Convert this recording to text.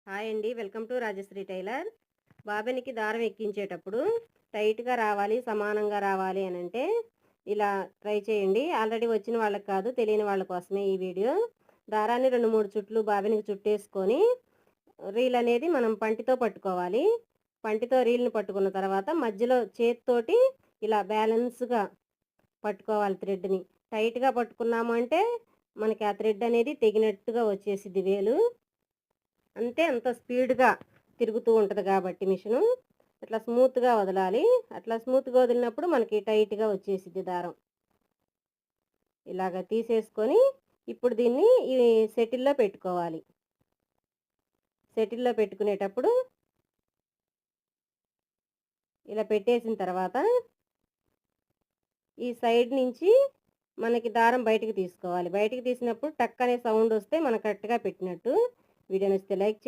Hi అండి, welcome to Rajshri tailor. బాబెనికి దారం ఎక్కించేటప్పుడు టైట్గా రావాలి, సమానంగా రావాలి అని అంటే ఇలా ట్రై చేయండి. ఆల్రెడీ వచ్చిన వాళ్ళకి కాదు, తెలియని వాళ్ళ కోసమే ఈ వీడియో. దారాన్ని 2-3 చుట్లు బాబెనికి చుట్టేసుకొని రీల్ అనేది మనం పంటితో పట్టుకోవాలి. పంటితో రీల్ని పట్టుకున్న తర్వాత మధ్యలో చేతితోటి ఇలా బ్యాలెన్స్గా పట్టుకోవాలి థ్రెడ్ని. టైట్గా పట్టుకున్నాము అంటే మనకి ఆ థ్రెడ్ అనేది తెగినట్టుగా వచ్చేసిద్ది వేలు. అంత స్పీడ్గా తిరుగుతూ ఉంటుంది కాబట్టి మిషను అట్లా స్మూత్గా వదలాలి. అట్లా స్మూత్గా వదిలినప్పుడు మనకి టైట్గా వచ్చేసిద్ది దారం. ఇలాగ తీసేసుకొని ఇప్పుడు దీన్ని ఈ సెటిల్లో పెట్టుకోవాలి. సెటిల్లో పెట్టుకునేటప్పుడు ఇలా పెట్టేసిన తర్వాత ఈ సైడ్ నుంచి మనకి దారం బయటికి తీసుకోవాలి. బయటికి తీసినప్పుడు టక్ అనే సౌండ్ వస్తే మనం కరెక్ట్గా పెట్టినట్టు. వీడియో నచ్చితే లైక్ చేయండి.